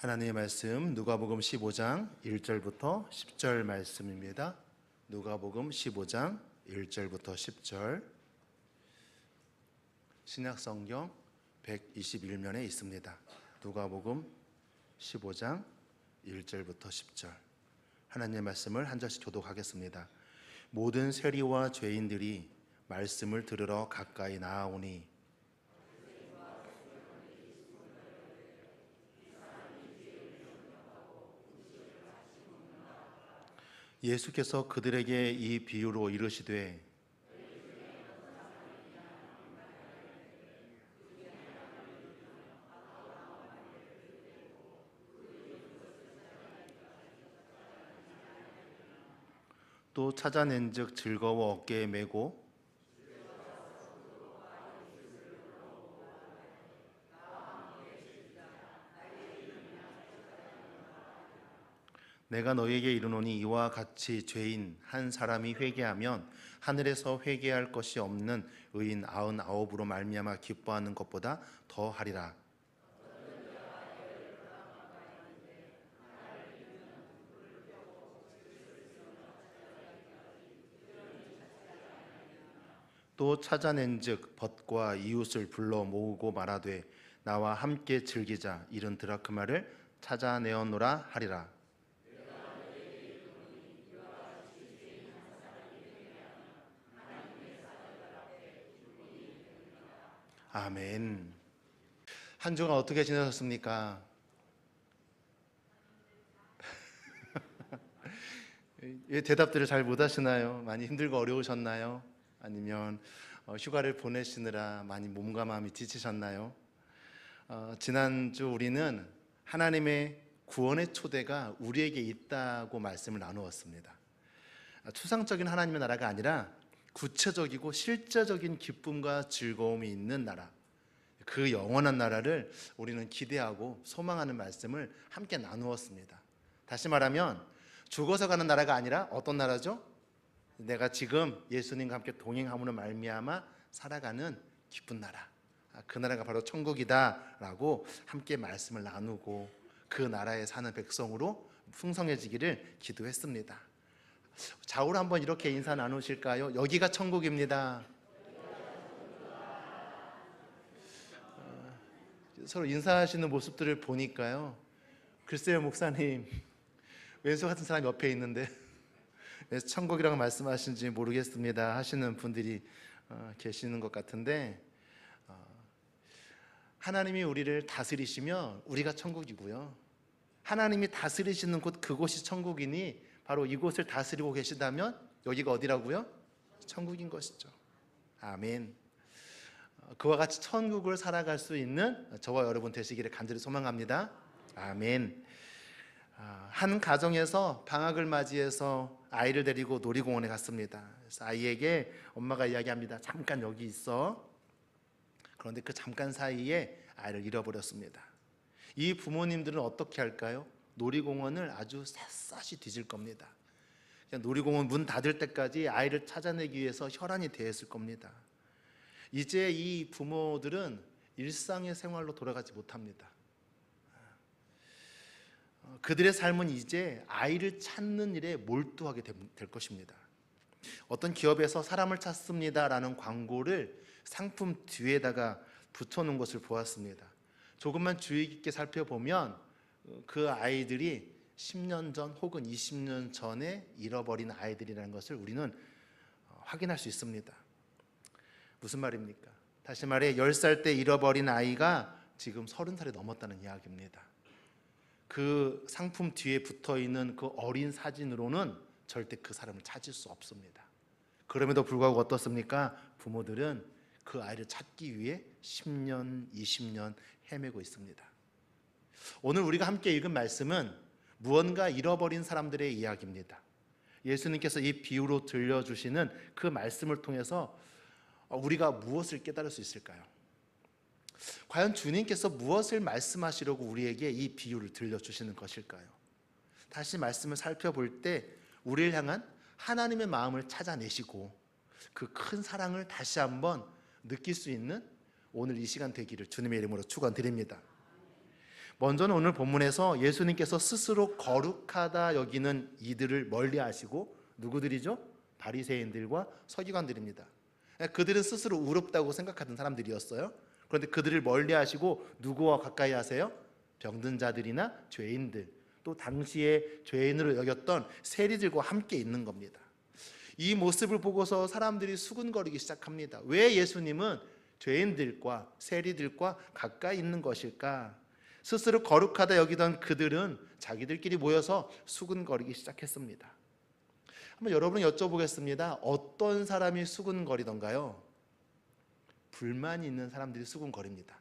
하나님의 말씀 누가복음 15장 1절부터 10절 말씀입니다. 누가복음 15장 1절부터 10절 신약성경 121면에 있습니다. 누가복음 15장 1절부터 10절 하나님의 말씀을 한 절씩 교독하겠습니다. 모든 세리와 죄인들이 말씀을 들으러 가까이 나아오니 예수께서 그들에게 이 비유로 이르시되 또 찾아낸즉 즐거워 어깨에 메고 내가 너희에게 이르노니 이와 같이 죄인 한 사람이 회개하면 하늘에서 회개할 것이 없는 의인 99으로 말미암아 기뻐하는 것보다 더 하리라. 또 찾아낸즉 벗과 이웃을 불러 모으고 말하되 나와 함께 즐기자 이른 드라크마를 찾아내었노라 하리라. 아멘. 한 주간 어떻게 지내셨습니까? 왜 대답들을 잘 못하시나요? 많이 힘들고 어려우셨나요? 아니면 휴가를 보내시느라 많이 몸과 마음이 지치셨나요? 지난주 우리는 하나님의 구원의 초대가 우리에게 있다고 말씀을 나누었습니다. 추상적인 하나님의 나라가 아니라 구체적이고 실제적인 기쁨과 즐거움이 있는 나라, 그 영원한 나라를 우리는 기대하고 소망하는 말씀을 함께 나누었습니다. 다시 말하면 죽어서 가는 나라가 아니라 어떤 나라죠? 내가 지금 예수님과 함께 동행함으로 말미암아 살아가는 기쁜 나라, 그 나라가 바로 천국이다라고 함께 말씀을 나누고 그 나라에 사는 백성으로 풍성해지기를 기도했습니다. 좌우로 한번 이렇게 인사 나누실까요? 여기가 천국입니다. 서로 인사하시는 모습들을 보니까요, 글쎄요 목사님, 왼수 같은 사람이 옆에 있는데 왜 천국이라고 말씀하시는지 모르겠습니다 하시는 분들이 계시는 것 같은데, 하나님이 우리를 다스리시면 우리가 천국이고요, 하나님이 다스리시는 곳, 그곳이 천국이니 바로 이곳을 다스리고 계시다면 여기가 어디라고요? 천국인 것이죠. 아멘. 그와 같이 천국을 살아갈 수 있는 저와 여러분 되시기를 간절히 소망합니다. 아멘. 한 가정에서 방학을 맞이해서 아이를 데리고 놀이공원에 갔습니다. 그래서 아이에게 엄마가 이야기합니다. 잠깐 여기 있어. 그런데 그 잠깐 사이에 아이를 잃어버렸습니다. 이 부모님들은 어떻게 할까요? 놀이공원을 아주 샅샅이 뒤질 겁니다. 그냥 놀이공원 문 닫을 때까지 아이를 찾아내기 위해서 혈안이 되었을 겁니다. 이제 이 부모들은 일상의 생활로 돌아가지 못합니다. 그들의 삶은 이제 아이를 찾는 일에 몰두하게 될 것입니다. 어떤 기업에서 사람을 찾습니다라는 광고를 상품 뒤에다가 붙여놓은 것을 보았습니다. 조금만 주의 깊게 살펴보면 그 아이들이 10년 전 혹은 20년 전에 잃어버린 아이들이라는 것을 우리는 확인할 수 있습니다. 무슨 말입니까? 다시 말해 10살 때 잃어버린 아이가 지금 30살이 넘었다는 이야기입니다. 그 상품 뒤에 붙어있는 그 어린 사진으로는 절대 그 사람을 찾을 수 없습니다. 그럼에도 불구하고 어떻습니까? 부모들은 그 아이를 찾기 위해 10년, 20년 헤매고 있습니다. 오늘 우리가 함께 읽은 말씀은 무언가 잃어버린 사람들의 이야기입니다. 예수님께서 이 비유로 들려주시는 그 말씀을 통해서 우리가 무엇을 깨달을 수 있을까요? 과연 주님께서 무엇을 말씀하시려고 우리에게 이 비유를 들려주시는 것일까요? 다시 말씀을 살펴볼 때 우리를 향한 하나님의 마음을 찾아내시고 그 큰 사랑을 다시 한번 느낄 수 있는 오늘 이 시간 되기를 주님의 이름으로 축원드립니다. 먼저는 오늘 본문에서 예수님께서 스스로 거룩하다 여기는 이들을 멀리하시고, 누구들이죠? 바리새인들과 서기관들입니다. 그들은 스스로 의롭다고 생각하던 사람들이었어요. 그런데 그들을 멀리하시고 누구와 가까이 하세요? 병든 자들이나 죄인들, 또 당시에 죄인으로 여겼던 세리들과 함께 있는 겁니다. 이 모습을 보고서 사람들이 수군거리기 시작합니다. 왜 예수님은 죄인들과 세리들과 가까이 있는 것일까? 스스로 거룩하다 여기던 그들은 자기들끼리 모여서 수군거리기 시작했습니다. 한번 여러분 여쭤보겠습니다. 어떤 사람이 수군거리던가요? 불만이 있는 사람들이 수군거립니다.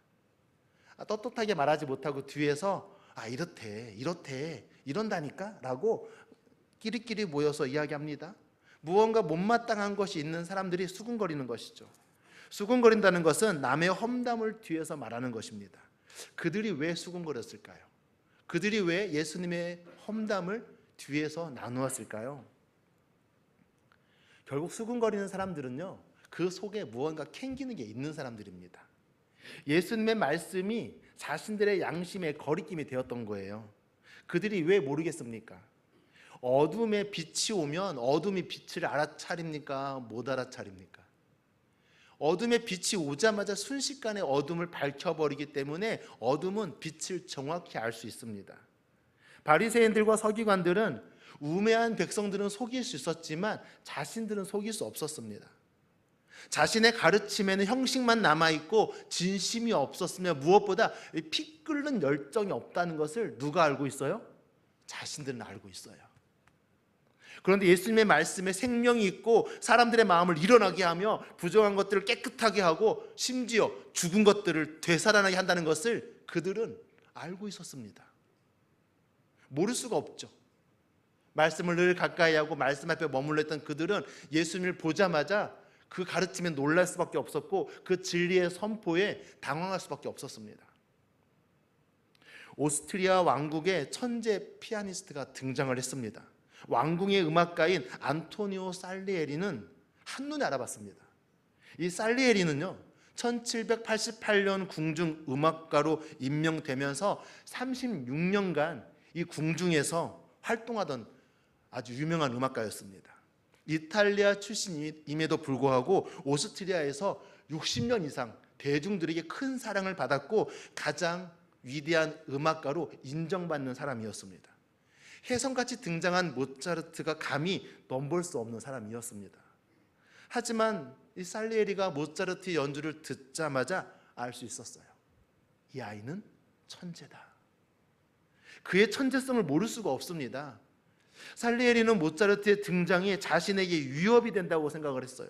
떳떳하게 말하지 못하고 뒤에서 이렇대 이런다니까 라고 끼리끼리 모여서 이야기합니다. 무언가 못마땅한 것이 있는 사람들이 수군거리는 것이죠. 수군거린다는 것은 남의 험담을 뒤에서 말하는 것입니다. 그들이 왜 수군거렸을까요? 그들이 왜 예수님의 험담을 뒤에서 나누었을까요? 결국 수군거리는 사람들은요, 그 속에 무언가 캥기는 게 있는 사람들입니다. 예수님의 말씀이 자신들의 양심의 거리낌이 되었던 거예요. 그들이 왜 모르겠습니까? 어둠에 빛이 오면 어둠이 빛을 알아차립니까? 못 알아차립니까? 어둠에 빛이 오자마자 순식간에 어둠을 밝혀버리기 때문에 어둠은 빛을 정확히 알 수 있습니다. 바리새인들과 서기관들은 우매한 백성들은 속일 수 있었지만 자신들은 속일 수 없었습니다. 자신의 가르침에는 형식만 남아있고 진심이 없었으며 무엇보다 피 끓는 열정이 없다는 것을 누가 알고 있어요? 자신들은 알고 있어요. 그런데 예수님의 말씀에 생명이 있고 사람들의 마음을 일어나게 하며 부정한 것들을 깨끗하게 하고 심지어 죽은 것들을 되살아나게 한다는 것을 그들은 알고 있었습니다. 모를 수가 없죠. 말씀을 늘 가까이 하고 말씀 앞에 머물러 있던 그들은 예수님을 보자마자 그 가르침에 놀랄 수밖에 없었고 그 진리의 선포에 당황할 수밖에 없었습니다. 오스트리아 왕국에 천재 피아니스트가 등장을 했습니다. 왕궁의 음악가인 안토니오 살리에리는 한눈에 알아봤습니다. 이 살리에리는요, 1788년 궁중 음악가로 임명되면서 36년간 이 궁중에서 활동하던 아주 유명한 음악가였습니다. 이탈리아 출신임에도 불구하고 오스트리아에서 60년 이상 대중들에게 큰 사랑을 받았고 가장 위대한 음악가로 인정받는 사람이었습니다. 혜성같이 등장한 모차르트가 감히 넘볼 수 없는 사람이었습니다. 하지만 이 살리에리가 모차르트의 연주를 듣자마자 알 수 있었어요. 이 아이는 천재다. 그의 천재성을 모를 수가 없습니다. 살리에리는 모차르트의 등장이 자신에게 위협이 된다고 생각을 했어요.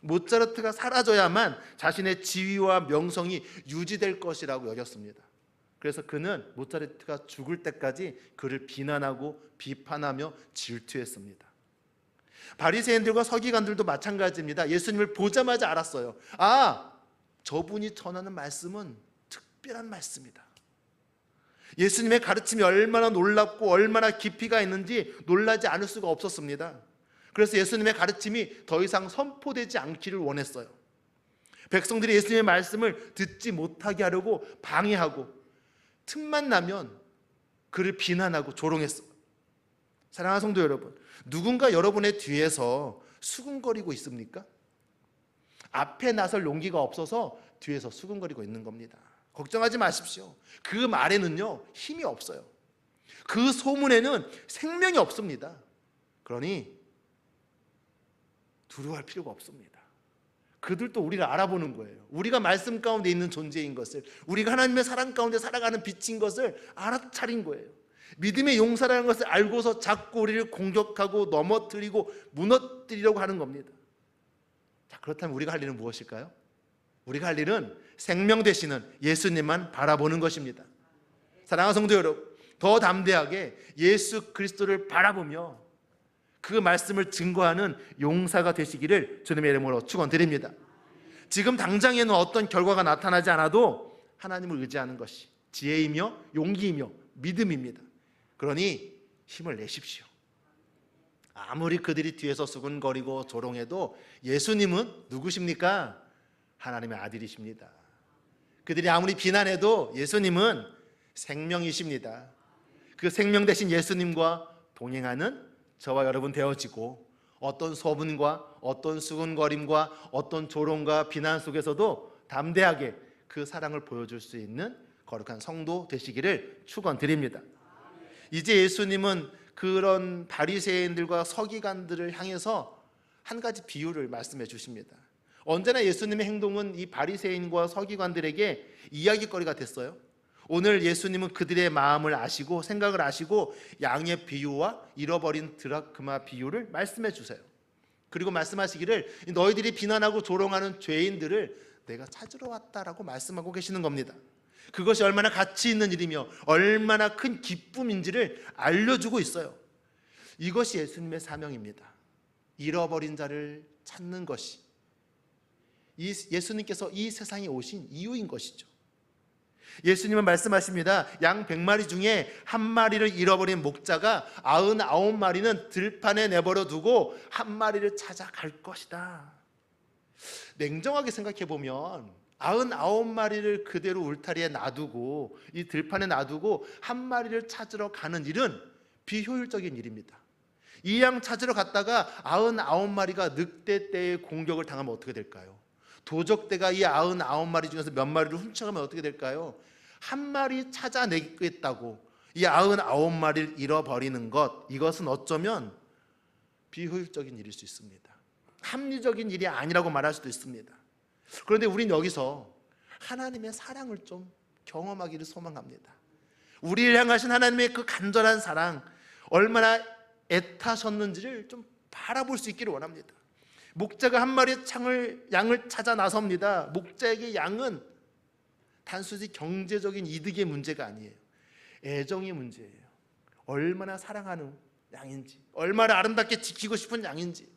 모차르트가 사라져야만 자신의 지위와 명성이 유지될 것이라고 여겼습니다. 그래서 그는 모차르트가 죽을 때까지 그를 비난하고 비판하며 질투했습니다. 바리새인들과 서기관들도 마찬가지입니다. 예수님을 보자마자 알았어요. 저분이 전하는 말씀은 특별한 말씀이다. 예수님의 가르침이 얼마나 놀랍고 얼마나 깊이가 있는지 놀라지 않을 수가 없었습니다. 그래서 예수님의 가르침이 더 이상 선포되지 않기를 원했어요. 백성들이 예수님의 말씀을 듣지 못하게 하려고 방해하고 틈만 나면 그를 비난하고 조롱했어요. 사랑하는 성도 여러분, 누군가 여러분의 뒤에서 수군거리고 있습니까? 앞에 나설 용기가 없어서 뒤에서 수군거리고 있는 겁니다. 걱정하지 마십시오. 그 말에는요, 힘이 없어요. 그 소문에는 생명이 없습니다. 그러니 두려워할 필요가 없습니다. 그들도 우리를 알아보는 거예요. 우리가 말씀 가운데 있는 존재인 것을, 우리가 하나님의 사랑 가운데 살아가는 빛인 것을 알아차린 거예요. 믿음의 용사라는 것을 알고서 자꾸 우리를 공격하고 넘어뜨리고 무너뜨리려고 하는 겁니다. 자, 그렇다면 우리가 할 일은 무엇일까요? 우리가 할 일은 생명 되시는 예수님만 바라보는 것입니다. 사랑하는 성도 여러분, 더 담대하게 예수 그리스도를 바라보며 그 말씀을 증거하는 용사가 되시기를 주님의 이름으로 축원드립니다. 지금 당장에는 어떤 결과가 나타나지 않아도 하나님을 의지하는 것이 지혜이며 용기이며 믿음입니다. 그러니 힘을 내십시오. 아무리 그들이 뒤에서 수군거리고 조롱해도 예수님은 누구십니까? 하나님의 아들이십니다. 그들이 아무리 비난해도 예수님은 생명이십니다. 그 생명 대신 예수님과 동행하는 저와 여러분 되어지고, 어떤 소문과 어떤 수군거림과 어떤 조롱과 비난 속에서도 담대하게 그 사랑을 보여줄 수 있는 거룩한 성도 되시기를 축원드립니다. 이제 예수님은 그런 바리새인들과 서기관들을 향해서 한 가지 비유를 말씀해 주십니다. 언제나 예수님의 행동은 이 바리새인과 서기관들에게 이야기거리가 됐어요. 오늘 예수님은 그들의 마음을 아시고 생각을 아시고 양의 비유와 잃어버린 드라크마 비유를 말씀해 주세요. 그리고 말씀하시기를 너희들이 비난하고 조롱하는 죄인들을 내가 찾으러 왔다라고 말씀하고 계시는 겁니다. 그것이 얼마나 가치 있는 일이며 얼마나 큰 기쁨인지를 알려주고 있어요. 이것이 예수님의 사명입니다. 잃어버린 자를 찾는 것이 예수님께서 이 세상에 오신 이유인 것이죠. 예수님은 말씀하십니다. 양 100마리 중에 한 마리를 잃어버린 목자가 99마리는 들판에 내버려 두고 한 마리를 찾아갈 것이다. 냉정하게 생각해 보면 99마리를 그대로 울타리에 놔두고 이 들판에 놔두고 한 마리를 찾으러 가는 일은 비효율적인 일입니다. 이 양 찾으러 갔다가 99마리가 늑대떼의 공격을 당하면 어떻게 될까요? 도적대가 이 99마리 중에서 몇 마리를 훔쳐가면 어떻게 될까요? 한 마리 찾아내겠다고 이 99마리를 잃어버리는 것, 이것은 어쩌면 비효율적인 일일 수 있습니다. 합리적인 일이 아니라고 말할 수도 있습니다. 그런데 우린 여기서 하나님의 사랑을 좀 경험하기를 소망합니다. 우리를 향하신 하나님의 그 간절한 사랑, 얼마나 애타셨는지를 좀 바라볼 수 있기를 원합니다. 목자가 한 마리의 양을 찾아 나섭니다. 목자에게 양은 단순히 경제적인 이득의 문제가 아니에요. 애정의 문제예요. 얼마나 사랑하는 양인지, 얼마나 아름답게 지키고 싶은 양인지.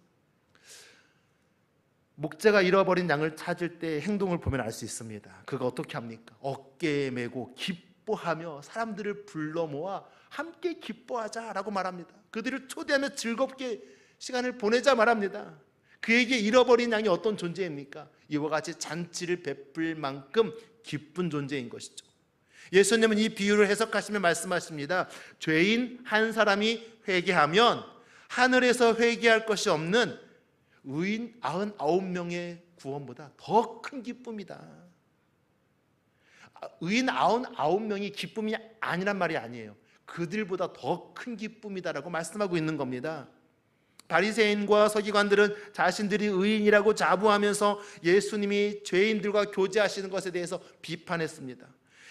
목자가 잃어버린 양을 찾을 때 행동을 보면 알 수 있습니다. 그가 어떻게 합니까? 어깨에 메고 기뻐하며 사람들을 불러 모아 함께 기뻐하자라고 말합니다. 그들을 초대하며 즐겁게 시간을 보내자 말합니다. 그에게 잃어버린 양이 어떤 존재입니까? 이와 같이 잔치를 베풀 만큼 기쁜 존재인 것이죠. 예수님은 이 비유를 해석하시며 말씀하십니다. 죄인 한 사람이 회개하면 하늘에서 회개할 것이 없는 의인 99명의 구원보다 더 큰 기쁨이다. 의인 99명이 기쁨이 아니란 말이 아니에요. 그들보다 더 큰 기쁨이다라고 말씀하고 있는 겁니다. 바리새인과 서기관들은 자신들이 의인이라고 자부하면서 예수님이 죄인들과 교제하시는 것에 대해서 비판했습니다.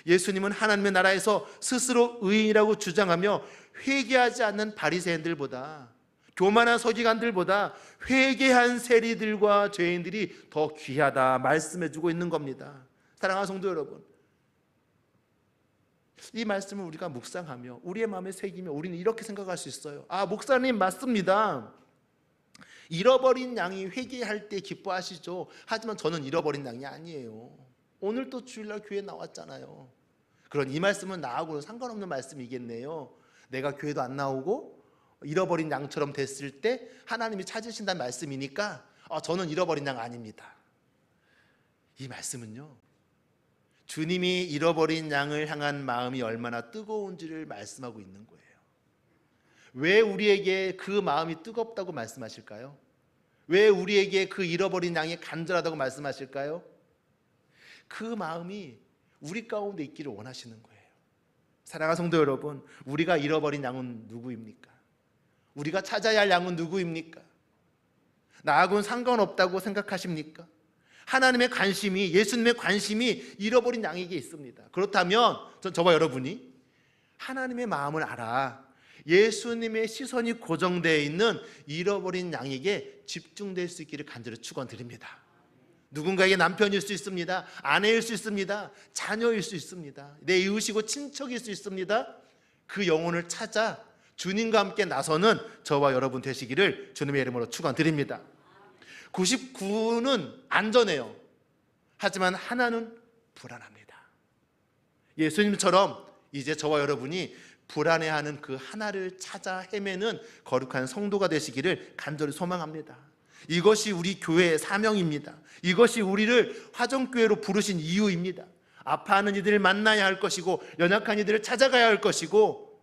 예수님은 하나님의 나라에서 스스로 의인이라고 주장하며 회개하지 않는 바리새인들보다, 교만한 서기관들보다 회개한 세리들과 죄인들이 더 귀하다 말씀해주고 있는 겁니다. 사랑하는 성도 여러분, 이 말씀을 우리가 묵상하며 우리의 마음에 새기며 우리는 이렇게 생각할 수 있어요. 아, 목사님 맞습니다. 잃어버린 양이 회개할 때 기뻐하시죠. 하지만 저는 잃어버린 양이 아니에요. 오늘 또 주일날 교회 나왔잖아요. 그런 이 말씀은 나하고는 상관없는 말씀이겠네요. 내가 교회도 안 나오고 잃어버린 양처럼 됐을 때 하나님이 찾으신다는 말씀이니까 저는 잃어버린 양 아닙니다. 이 말씀은요, 주님이 잃어버린 양을 향한 마음이 얼마나 뜨거운지를 말씀하고 있는 거예요. 왜 우리에게 그 마음이 뜨겁다고 말씀하실까요? 왜 우리에게 그 잃어버린 양이 간절하다고 말씀하실까요? 그 마음이 우리 가운데 있기를 원하시는 거예요. 사랑하는 성도 여러분, 우리가 잃어버린 양은 누구입니까? 우리가 찾아야 할 양은 누구입니까? 나하고는 상관없다고 생각하십니까? 하나님의 관심이, 예수님의 관심이 잃어버린 양에게 있습니다. 그렇다면 저와 여러분이 하나님의 마음을 알아 예수님의 시선이 고정되어 있는 잃어버린 양에게 집중될 수 있기를 간절히 축원드립니다. 누군가에게 남편일 수 있습니다. 아내일 수 있습니다. 자녀일 수 있습니다. 내 이웃이고 친척일 수 있습니다. 그 영혼을 찾아 주님과 함께 나서는 저와 여러분 되시기를 주님의 이름으로 축원드립니다. 99는 안전해요. 하지만 하나는 불안합니다. 예수님처럼 이제 저와 여러분이 불안해하는 그 하나를 찾아 헤매는 거룩한 성도가 되시기를 간절히 소망합니다. 이것이 우리 교회의 사명입니다. 이것이 우리를 화정교회로 부르신 이유입니다. 아파하는 이들을 만나야 할 것이고 연약한 이들을 찾아가야 할 것이고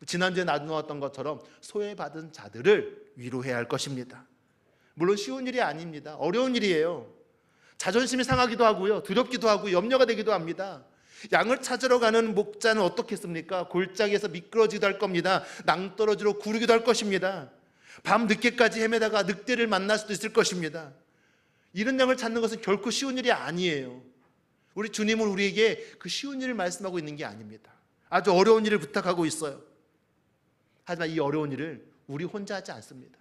지난주에 나누었던 것처럼 소외받은 자들을 위로해야 할 것입니다. 물론 쉬운 일이 아닙니다. 어려운 일이에요. 자존심이 상하기도 하고요, 두렵기도 하고 염려가 되기도 합니다. 양을 찾으러 가는 목자는 어떻겠습니까? 골짜기에서 미끄러지기도 할 겁니다. 낭떠러지로 구르기도 할 것입니다. 밤 늦게까지 헤매다가 늑대를 만날 수도 있을 것입니다. 이런 양을 찾는 것은 결코 쉬운 일이 아니에요. 우리 주님은 우리에게 그 쉬운 일을 말씀하고 있는 게 아닙니다. 아주 어려운 일을 부탁하고 있어요. 하지만 이 어려운 일을 우리 혼자 하지 않습니다.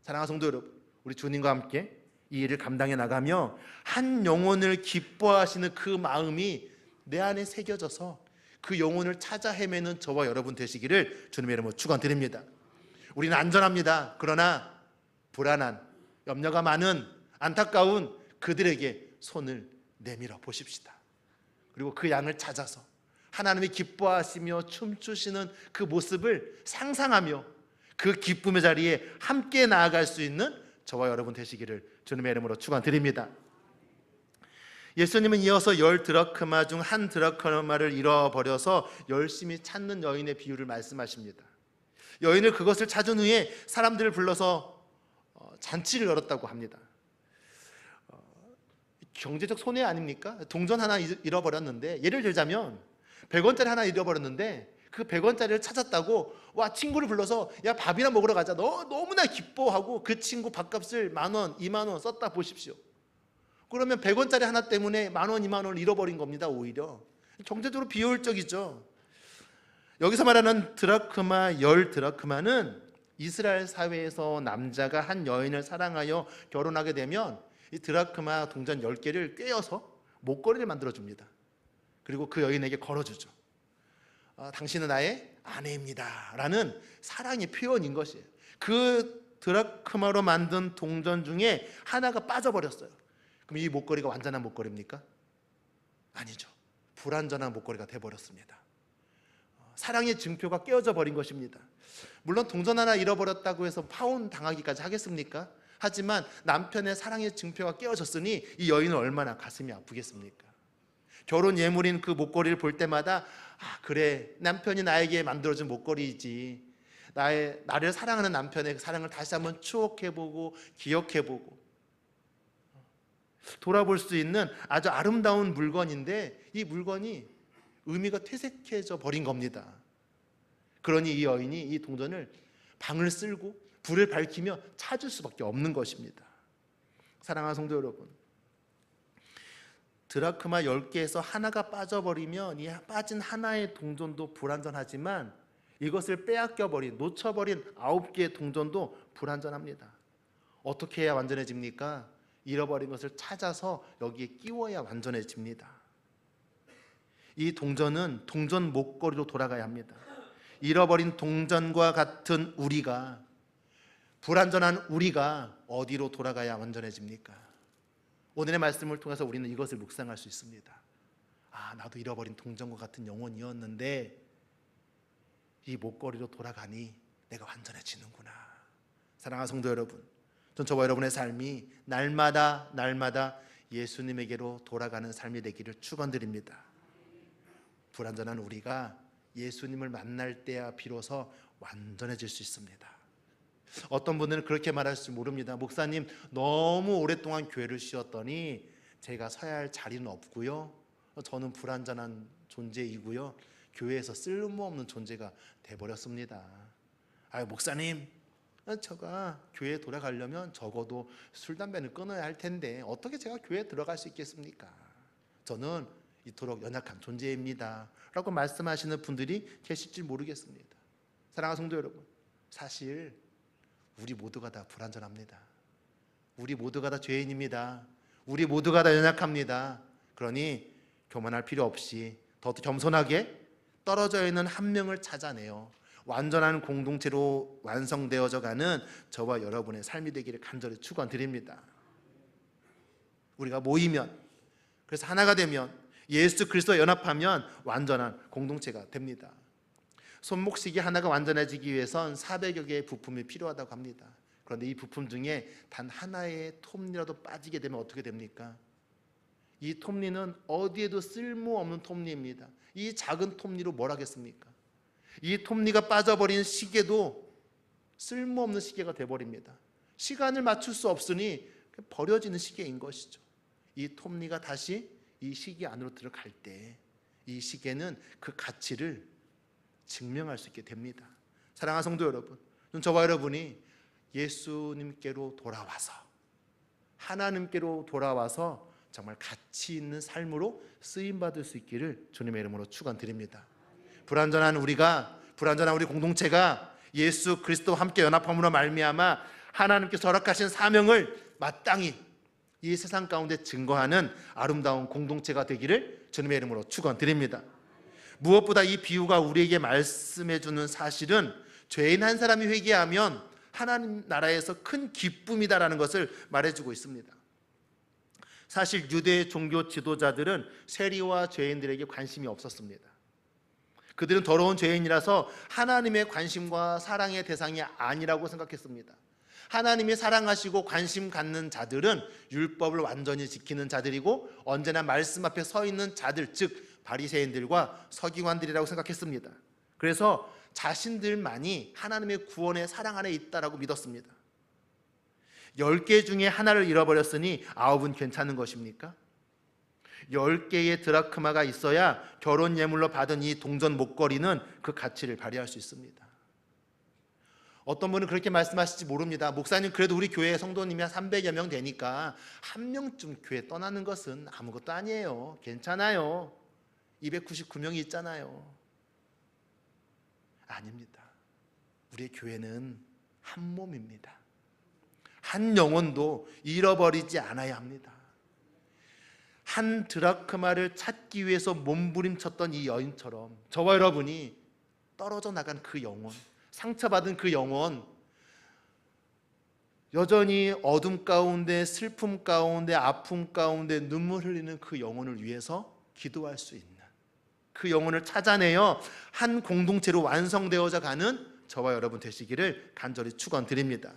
사랑하는 성도 여러분, 우리 주님과 함께 이 일을 감당해 나가며 한 영혼을 기뻐하시는 그 마음이 내 안에 새겨져서 그 영혼을 찾아 헤매는 저와 여러분 되시기를 주님의 이름으로 축원드립니다. 우리는 안전합니다. 그러나 불안한, 염려가 많은, 안타까운 그들에게 손을 내밀어 보십시다. 그리고 그 양을 찾아서 하나님이 기뻐하시며 춤추시는 그 모습을 상상하며 그 기쁨의 자리에 함께 나아갈 수 있는 저와 여러분 되시기를 주님의 이름으로 축원드립니다. 예수님은 이어서 10드라크마 중 한 드라크마를 잃어버려서 열심히 찾는 여인의 비유를 말씀하십니다. 여인을 그것을 찾은 후에 사람들을 불러서 잔치를 열었다고 합니다. 경제적 손해 아닙니까? 동전 하나 잃어버렸는데, 예를 들자면 100원짜리 하나 잃어버렸는데 그 100원짜리를 찾았다고 와 친구를 불러서 야 밥이나 먹으러 가자, 너무나 기뻐하고 그 친구 밥값을 10,000원, 20,000원 썼다 보십시오. 그러면 100원짜리 하나 때문에 10,000원, 20,000원을 잃어버린 겁니다. 오히려 경제적으로 비효율적이죠. 여기서 말하는 드라크마, 10드라크마는 이스라엘 사회에서 남자가 한 여인을 사랑하여 결혼하게 되면 이 드라크마 동전 10개를 꿰어서 목걸이를 만들어줍니다. 그리고 그 여인에게 걸어주죠. 당신은 나의 아내입니다 라는 사랑의 표현인 것이에요. 그 드라크마로 만든 동전 중에 하나가 빠져버렸어요. 그럼 이 목걸이가 완전한 목걸이입니까? 아니죠. 불완전한 목걸이가 돼버렸습니다. 사랑의 증표가 깨어져 버린 것입니다. 물론 동전 하나 잃어버렸다고 해서 파혼 당하기까지 하겠습니까? 하지만 남편의 사랑의 증표가 깨어졌으니 이 여인은 얼마나 가슴이 아프겠습니까? 결혼 예물인 그 목걸이를 볼 때마다 그래, 남편이 나에게 만들어준 목걸이지, 나를 사랑하는 남편의 사랑을 다시 한번 추억해보고 기억해보고 돌아볼 수 있는 아주 아름다운 물건인데 이 물건이 의미가 퇴색해져 버린 겁니다. 그러니 이 여인이 이 동전을 방을 쓸고 불을 밝히며 찾을 수밖에 없는 것입니다. 사랑하는 성도 여러분, 드라크마 10개에서 하나가 빠져버리면 이 빠진 하나의 동전도 불완전하지만 이것을 빼앗겨버린, 놓쳐버린 9개의 동전도 불완전합니다. 어떻게 해야 완전해집니까? 잃어버린 것을 찾아서 여기에 끼워야 완전해집니다. 이 동전은 동전 목걸이로 돌아가야 합니다. 잃어버린 동전과 같은 우리가, 불완전한 우리가 어디로 돌아가야 완전해집니까? 오늘의 말씀을 통해서 우리는 이것을 묵상할 수 있습니다. 나도 잃어버린 동전과 같은 영혼이었는데 이 목걸이로 돌아가니 내가 완전해지는구나. 사랑하는 성도 여러분, 전 저와 여러분의 삶이 날마다 예수님에게로 돌아가는 삶이 되기를 축원드립니다. 불완전한 우리가 예수님을 만날 때야 비로소 완전해질 수 있습니다. 어떤 분들은 그렇게 말할지 모릅니다. 목사님, 너무 오랫동안 교회를 쉬었더니 제가 서야 할 자리는 없고요, 저는 불완전한 존재이고요, 교회에서 쓸모없는 존재가 돼버렸습니다. 목사님, 제가 교회에 돌아가려면 적어도 술, 담배는 끊어야 할 텐데 어떻게 제가 교회에 들어갈 수 있겠습니까? 저는 이토록 연약한 존재입니다 라고 말씀하시는 분들이 계실지 모르겠습니다. 사랑하는 성도 여러분, 사실 우리 모두가 다 불완전합니다. 우리 모두가 다 죄인입니다. 우리 모두가 다 연약합니다. 그러니 교만할 필요 없이 더 겸손하게 떨어져 있는 한 명을 찾아내요 완전한 공동체로 완성되어져 가는 저와 여러분의 삶이 되기를 간절히 축원드립니다. 우리가 모이면, 그래서 하나가 되면, 예수 그리스도와 연합하면 완전한 공동체가 됩니다. 손목시계 하나가 완전해지기 위해선 400여 개의 부품이 필요하다고 합니다. 그런데 이 부품 중에 단 하나의 톱이라도 빠지게 되면 어떻게 됩니까? 이 톱니는 어디에도 쓸모없는 톱니입니다. 이 작은 톱니로 뭘 하겠습니까? 이 톱니가 빠져버린 시계도 쓸모없는 시계가 되어버립니다. 시간을 맞출 수 없으니 버려지는 시계인 것이죠. 이 톱니가 다시 이 시계 안으로 들어갈 때 이 시계는 그 가치를 증명할 수 있게 됩니다. 사랑하는 성도 여러분, 저와 여러분이 예수님께로 돌아와서, 하나님께로 돌아와서 정말 가치 있는 삶으로 쓰임받을 수 있기를 주님의 이름으로 축원드립니다. 불완전한 우리 공동체가 예수 그리스도와 함께 연합함으로 말미암아 하나님께서 허락하신 사명을 마땅히 이 세상 가운데 증거하는 아름다운 공동체가 되기를 주님의 이름으로 축원드립니다. 무엇보다 이 비유가 우리에게 말씀해 주는 사실은 죄인 한 사람이 회개하면 하나님 나라에서 큰 기쁨이다라는 것을 말해주고 있습니다. 사실 유대 종교 지도자들은 세리와 죄인들에게 관심이 없었습니다. 그들은 더러운 죄인이라서 하나님의 관심과 사랑의 대상이 아니라고 생각했습니다. 하나님이 사랑하시고 관심 갖는 자들은 율법을 완전히 지키는 자들이고 언제나 말씀 앞에 서 있는 자들, 즉 바리새인들과 서기관들이라고 생각했습니다. 그래서 자신들만이 하나님의 구원의 사랑 안에 있다라고 믿었습니다. 10개 중에 하나를 잃어버렸으니 9은 괜찮은 것입니까? 10개의 드라크마가 있어야 결혼 예물로 받은 이 동전 목걸이는 그 가치를 발휘할 수 있습니다. 어떤 분은 그렇게 말씀하실지 모릅니다. 목사님, 그래도 우리 교회 성도님이 한 300여 명 되니까 한 명쯤 교회 떠나는 것은 아무것도 아니에요. 괜찮아요. 299명이 있잖아요. 아닙니다. 우리의 교회는 한 몸입니다. 한 영혼도 잃어버리지 않아야 합니다. 한 드라크마를 찾기 위해서 몸부림쳤던 이 여인처럼 저와 여러분이 떨어져 나간 그 영혼, 상처받은 그 영혼, 여전히 어둠 가운데, 슬픔 가운데, 아픔 가운데 눈물 흘리는 그 영혼을 위해서 기도할 수 있는, 그 영혼을 찾아내어 한 공동체로 완성되어져 가는 저와 여러분 되시기를 간절히 축원드립니다.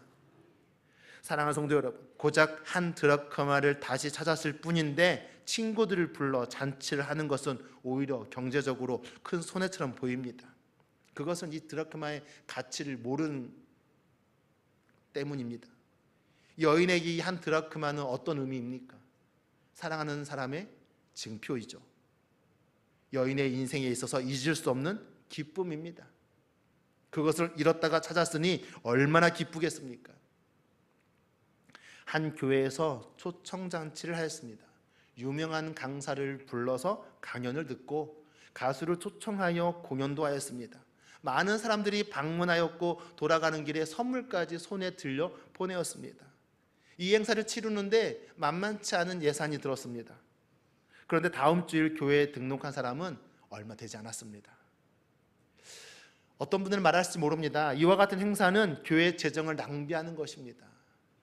사랑하는 성도 여러분, 고작 한 드라크마를 다시 찾았을 뿐인데 친구들을 불러 잔치를 하는 것은 오히려 경제적으로 큰 손해처럼 보입니다. 그것은 이 드라크마의 가치를 모르는 때문입니다. 여인에게 이 한 드라크마는 어떤 의미입니까? 사랑하는 사람의 증표이죠. 여인의 인생에 있어서 잊을 수 없는 기쁨입니다. 그것을 잃었다가 찾았으니 얼마나 기쁘겠습니까? 한 교회에서 초청잔치를 하였습니다. 유명한 강사를 불러서 강연을 듣고 가수를 초청하여 공연도 하였습니다. 많은 사람들이 방문하였고 돌아가는 길에 선물까지 손에 들려 보내었습니다. 이 행사를 치르는데 만만치 않은 예산이 들었습니다. 그런데 다음 주일 교회에 등록한 사람은 얼마 되지 않았습니다. 어떤 분들은 말할지 모릅니다. 이와 같은 행사는 교회 재정을 낭비하는 것입니다.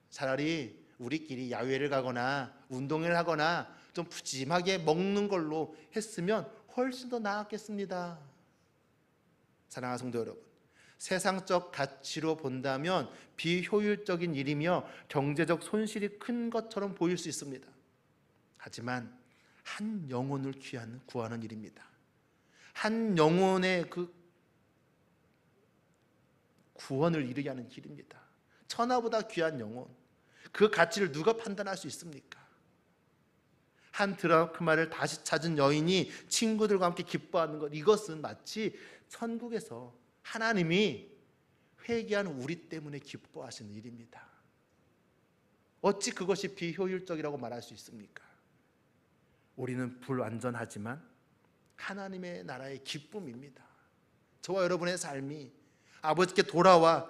차라리 우리끼리 야외를 가거나 운동을 하거나 좀 푸짐하게 먹는 걸로 했으면 훨씬 더 나았겠습니다. 사랑하는 성도 여러분, 세상적 가치로 본다면 비효율적인 일이며 경제적 손실이 큰 것처럼 보일 수 있습니다. 하지만 한 영혼을 구하는 일입니다. 한 영혼의 그 구원을 이루게 하는 길입니다. 천하보다 귀한 영혼, 그 가치를 누가 판단할 수 있습니까? 한 드라크마를 다시 찾은 여인이 친구들과 함께 기뻐하는 것, 이것은 마치 천국에서 하나님이 회개한 우리 때문에 기뻐하시는 일입니다. 어찌 그것이 비효율적이라고 말할 수 있습니까? 우리는 불완전하지만 하나님의 나라의 기쁨입니다. 저와 여러분의 삶이 아버지께 돌아와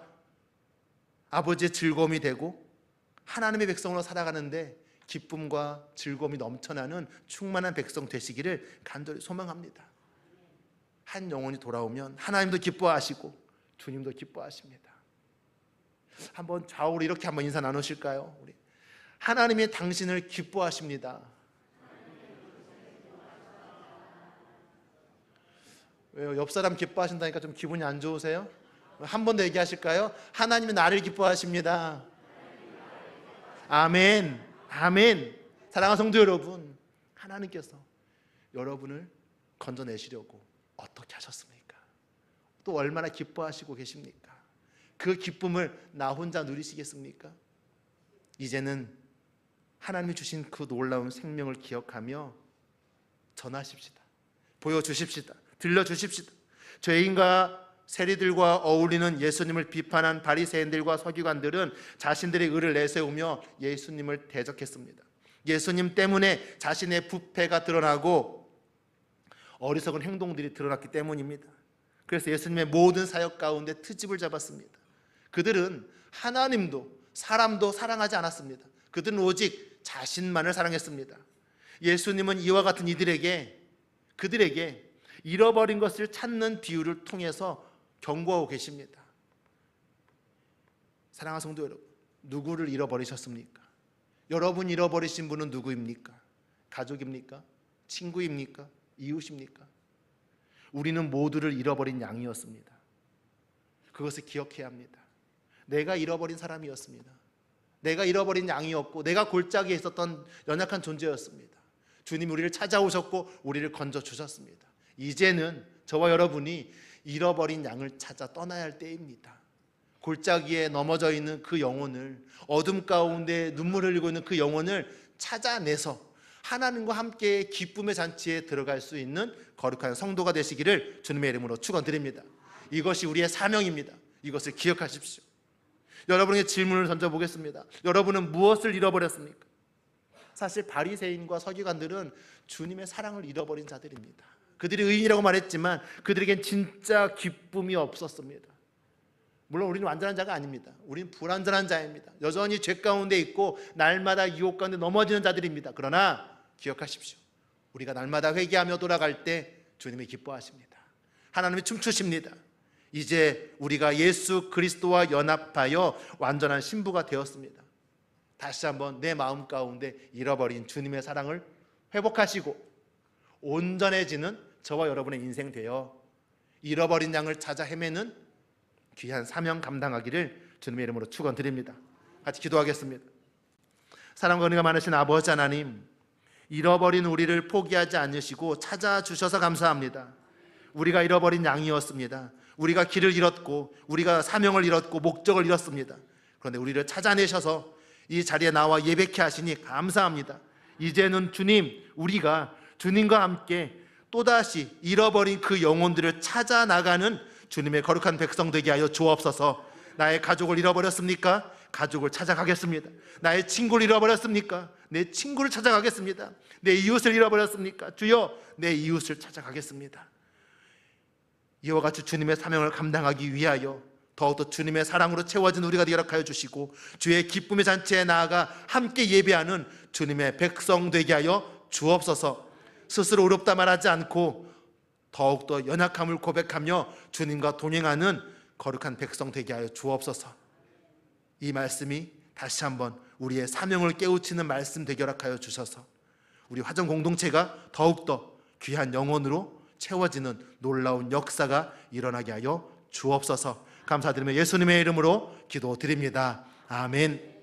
아버지의 즐거움이 되고 하나님의 백성으로 살아가는데 기쁨과 즐거움이 넘쳐나는 충만한 백성 되시기를 간절히 소망합니다. 한 영혼이 돌아오면 하나님도 기뻐하시고 주님도 기뻐하십니다. 한번 좌우로 이렇게 한번 인사 나누실까요? 우리 하나님이 당신을 기뻐하십니다. 왜요? 옆 사람 기뻐하신다니까 좀 기분이 안 좋으세요? 한 번 더 얘기하실까요? 하나님이 나를 기뻐하십니다. 아멘. 아멘. 사랑하는 성도 여러분, 하나님께서 여러분을 건져내시려고 어떻게 하셨습니까? 또 얼마나 기뻐하시고 계십니까? 그 기쁨을 나 혼자 누리시겠습니까? 이제는 하나님이 주신 그 놀라운 생명을 기억하며 전하십시다. 보여주십시다. 들려주십시다. 죄인과 세리들과 어울리는 예수님을 비판한 바리새인들과 서기관들은 자신들의 의를 내세우며 예수님을 대적했습니다. 예수님 때문에 자신의 부패가 드러나고 어리석은 행동들이 드러났기 때문입니다. 그래서 예수님의 모든 사역 가운데 트집을 잡았습니다. 그들은 하나님도 사람도 사랑하지 않았습니다. 그들은 오직 자신만을 사랑했습니다. 예수님은 이와 같은 그들에게 잃어버린 것을 찾는 비유를 통해서 경고하고 계십니다. 사랑하는 성도 여러분, 누구를 잃어버리셨습니까? 여러분 잃어버리신 분은 누구입니까? 가족입니까? 친구입니까? 이웃입니까? 우리는 모두를 잃어버린 양이었습니다. 그것을 기억해야 합니다. 내가 잃어버린 사람이었습니다. 내가 잃어버린 양이었고 내가 골짜기에 있었던 연약한 존재였습니다. 주님이 우리를 찾아오셨고 우리를 건져주셨습니다. 이제는 저와 여러분이 잃어버린 양을 찾아 떠나야 할 때입니다. 골짜기에 넘어져 있는 그 영혼을, 어둠 가운데 눈물 흘리고 있는 그 영혼을 찾아내서 하나님과 함께 기쁨의 잔치에 들어갈 수 있는 거룩한 성도가 되시기를 주님의 이름으로 축원드립니다. 이것이 우리의 사명입니다. 이것을 기억하십시오. 여러분에게 질문을 던져보겠습니다. 여러분은 무엇을 잃어버렸습니까? 사실 바리새인과 서기관들은 주님의 사랑을 잃어버린 자들입니다. 그들이 의인이라고 말했지만 그들에겐 진짜 기쁨이 없었습니다. 물론 우리는 완전한 자가 아닙니다. 우리는 불완전한 자입니다. 여전히 죄 가운데 있고 날마다 유혹 가운데 넘어지는 자들입니다. 그러나 기억하십시오. 우리가 날마다 회개하며 돌아갈 때 주님이 기뻐하십니다. 하나님이 춤추십니다. 이제 우리가 예수 그리스도와 연합하여 완전한 신부가 되었습니다. 다시 한번 내 마음 가운데 잃어버린 주님의 사랑을 회복하시고 온전해지는 저와 여러분의 인생 되어 잃어버린 양을 찾아 헤매는 귀한 사명 감당하기를 주님의 이름으로 축원드립니다. 같이 기도하겠습니다. 사랑과 은혜가 많으신 아버지 하나님, 잃어버린 우리를 포기하지 않으시고 찾아주셔서 감사합니다. 우리가 잃어버린 양이었습니다. 우리가 길을 잃었고 우리가 사명을 잃었고 목적을 잃었습니다. 그런데 우리를 찾아내셔서 이 자리에 나와 예배케 하시니 감사합니다. 이제는 주님, 우리가 주님과 함께 또다시 잃어버린 그 영혼들을 찾아 나가는 주님의 거룩한 백성 되게 하여 주옵소서. 나의 가족을 잃어버렸습니까? 가족을 찾아가겠습니다. 나의 친구를 잃어버렸습니까? 내 친구를 찾아가겠습니다. 내 이웃을 잃어버렸습니까? 주여, 내 이웃을 찾아가겠습니다. 이와 같이 주님의 사명을 감당하기 위하여 더욱더 주님의 사랑으로 채워진 우리가 되게 하여 주시고 주의 기쁨의 잔치에 나아가 함께 예배하는 주님의 백성 되게 하여 주옵소서. 스스로 어렵다 말하지 않고 더욱더 연약함을 고백하며 주님과 동행하는 거룩한 백성 되게 하여 주옵소서. 이 말씀이 다시 한번 우리의 사명을 깨우치는 말씀 되게 하여 주셔서 우리 화정 공동체가 더욱더 귀한 영혼으로 채워지는 놀라운 역사가 일어나게 하여 주옵소서. 감사드리며 예수님의 이름으로 기도드립니다. 아멘.